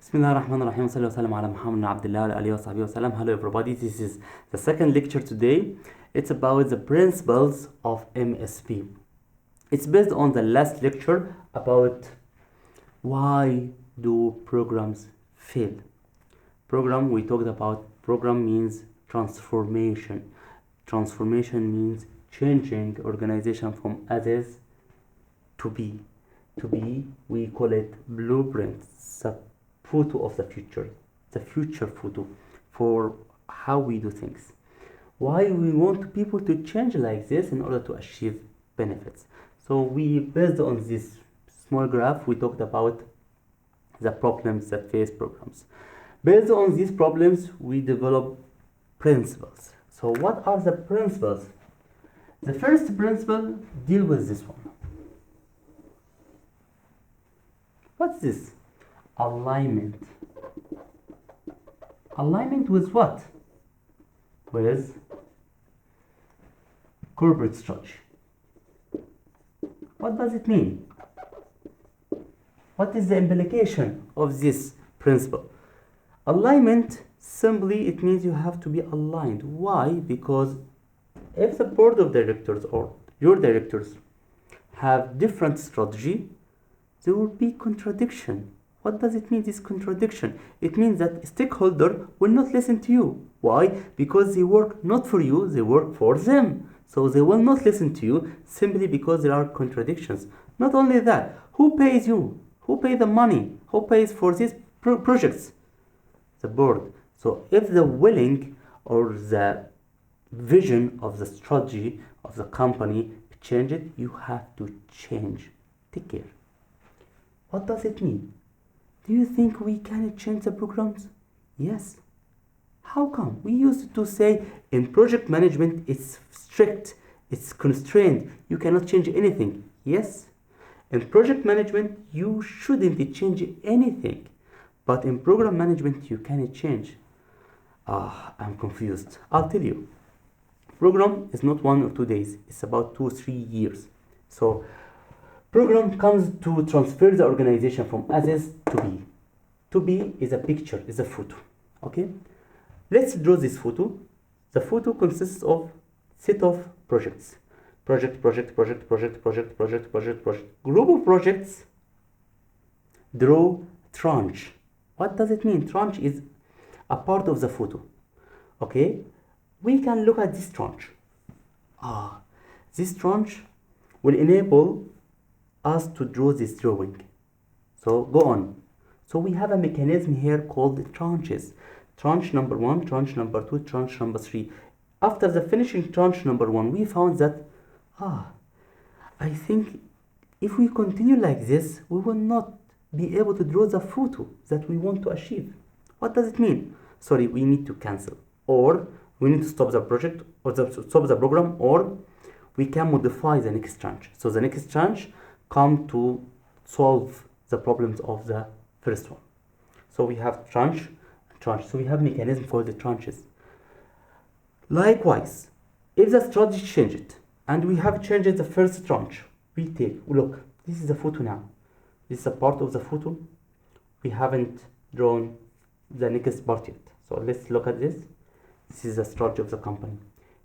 Bismillahirrahmanirrahim. Sallallahu ala Muhammad Abdullah alayhi wa sahbihi wa salam. Hello everybody, this is the second lecture today. It's about the principles of MSP. It's based on the last lecture about why do programs fail. We talked about program means transformation. Transformation means changing organization from as is to be. To be, we call it blueprints, the photo of the future photo for how we do things. Why we want people to change like this in order to achieve benefits. So we, based on this small graph, we talked about the problems that face programs. Based on these problems, we develop principles. So what are the principles? The first principle deal with this one. What's this? Alignment. Alignment with what? With corporate structure. What does it mean? What is the implication of this principle? Alignment, simply it means you have to be aligned. Why? Because if the board of directors or your directors have different strategy, there will be contradiction. What does it mean, this contradiction? It means that stakeholder will not listen to you. Why? Because they work not for you, they work for them. So they will not listen to you simply because there are contradictions. Not only that, who pays you? Who pays the money? Who pays for these projects? The board. So if the willing or the vision of the strategy of the company change it, you have to change. Take care. What does it mean? Do you think we can change the programs? Yes. How come? We used to say in project management it's strict, it's constrained, you cannot change anything. Yes. In project management you shouldn't change anything. But in program management you can change. I'm confused. I'll tell you. Program is not 1 or 2 days, it's about 2 or 3 years. So program comes to transfer the organization from as is to be. To be is a picture, is a photo. Okay? Let's draw this photo. The photo consists of set of projects. Project. Group of projects. Draw tranche. What does it mean? Tranche is a part of the photo. Okay? We can look at this tranche. This tranche will enable us to draw this drawing. So go on. So we have a mechanism here called tranches. Tranche number 1, tranche number 2, tranche number 3. After the finishing tranche number 1, we found that I think if we continue like this, we will not be able to draw the photo that we want to achieve. What does it mean? Sorry, we need to cancel, or we need to stop the project, or stop the program, or we can modify the next tranche. So the next tranche come to solve the problems of the first one. So we have tranche. So we have mechanism for the tranches. Likewise, if the strategy changed and we have changed the first tranche, we take, look, this is the photo now. This is a part of the photo. We haven't drawn the next part yet. So let's look at this. This is the strategy of the company.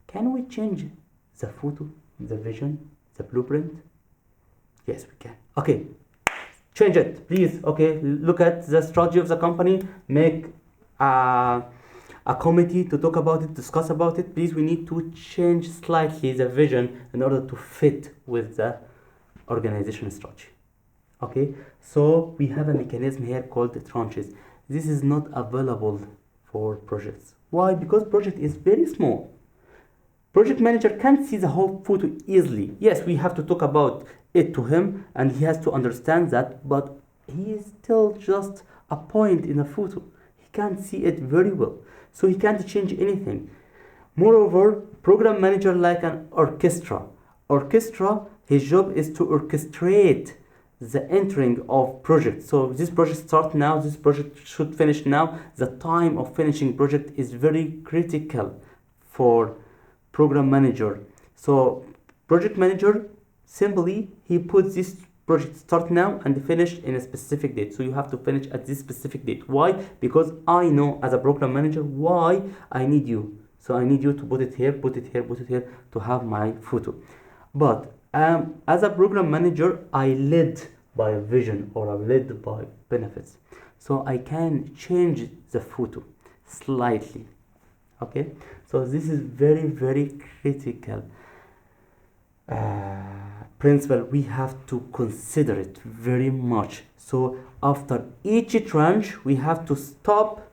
Can we change the photo, the vision, the blueprint? Yes, we can. Okay, change it, please. Okay, look at the strategy of the company. Make a committee to talk about it, discuss about it. Please, we need to change slightly the vision in order to fit with the organization strategy. Okay, so we have a mechanism here called the tranches. This is not available for projects. Why? Because project is very small. Project manager can't see the whole photo easily. Yes, we have to talk about it to him and he has to understand that, but he is still just a point in a photo. He can't see it very well. So he can't change anything. Moreover, program manager like an orchestra. Orchestra, his job is to orchestrate the entering of projects. So this project starts now, this project should finish now. The time of finishing project is very critical for program manager. So project manager, simply he puts this project start now and finish in a specific date. So you have to finish at this specific date. Why? Because I know as a program manager why I need you. So I need you to put it here, put it here, put it here to have my photo. But as a program manager, I led by a vision or I led by benefits. So I can change the photo slightly. Okay, so this is very, very critical principle. We have to consider it very much. So after each tranche, we have to stop,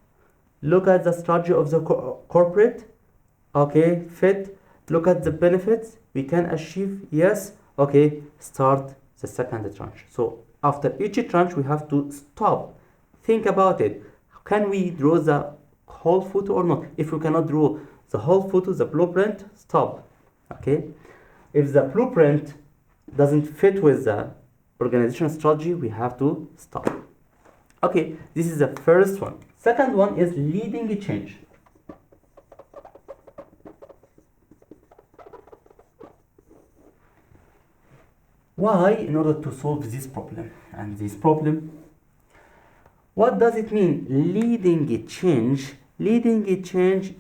look at the strategy of the corporate. Okay, fit, look at the benefits we can achieve. Yes, okay, start the second tranche. So after each tranche, we have to stop, think about it. Can we draw the whole photo or not? If we cannot draw the whole photo, the blueprint, stop. Okay, if the blueprint doesn't fit with the organizational strategy, we have to stop. Okay, this is the first one. Second one is leading a change. Why? In order to solve this problem and this problem. What does it mean? Leading a change. Leading a change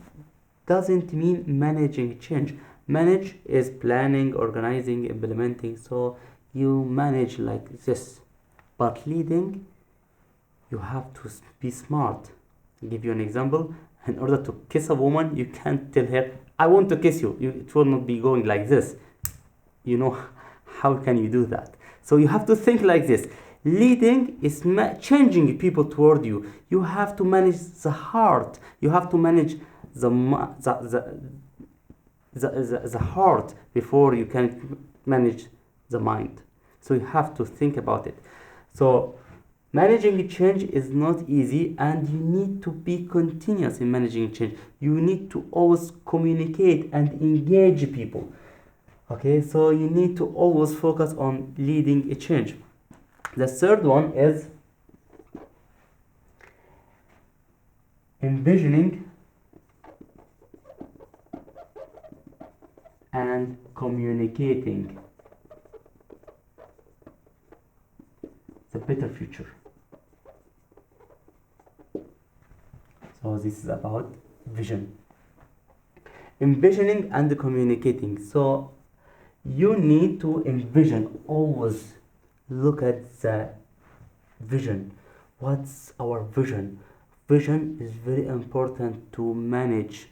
doesn't mean managing change. Manage is planning, organizing, implementing. So you manage like this. But leading, you have to be smart. I'll give you an example. In order to kiss a woman, you can't tell her, I want to kiss you. It will not be going like this. You know, how can you do that? So you have to think like this. Leading is changing people toward you. You have to manage the heart. You have to manage the heart before you can manage the mind. So you have to think about it. So managing change is not easy, and you need to be continuous in managing change. You need to always communicate and engage people. Okay, so you need to always focus on leading a change. The third one is envisioning and communicating the better future. So this is about vision. Envisioning and communicating. So you need to envision, always look at the vision. What's our vision? Vision is very important to manage,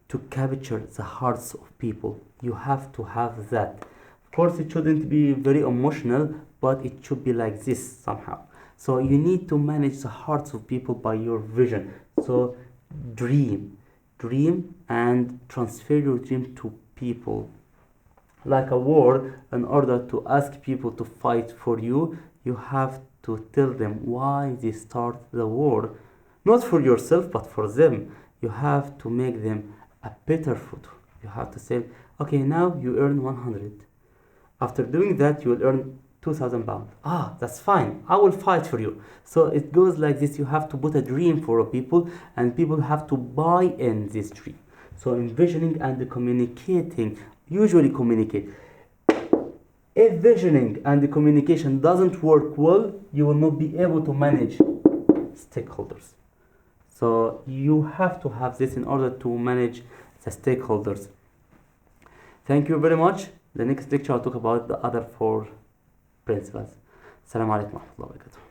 to capture the hearts of people. You have to have that. Of course, it shouldn't be very emotional, but it should be like this somehow. So you need to manage the hearts of people by your vision. So dream and transfer your dream to people. Like a war, in order to ask people to fight for you, you have to tell them why they start the war. Not for yourself, but for them. You have to make them a better photo. You have to say, okay, now you earn 100. After doing that, you will earn 2,000 pounds. Ah, that's fine. I will fight for you. So it goes like this. You have to put a dream for people, and people have to buy in this dream. So envisioning and communicating. Usually communicate. If visioning and the communication doesn't work well, you will not be able to manage stakeholders. So you have to have this in order to manage the stakeholders. Thank you very much. The next lecture I'll talk about the other 4 principles. Assalamu alaikum wa rahmatullahi wa barakatuh.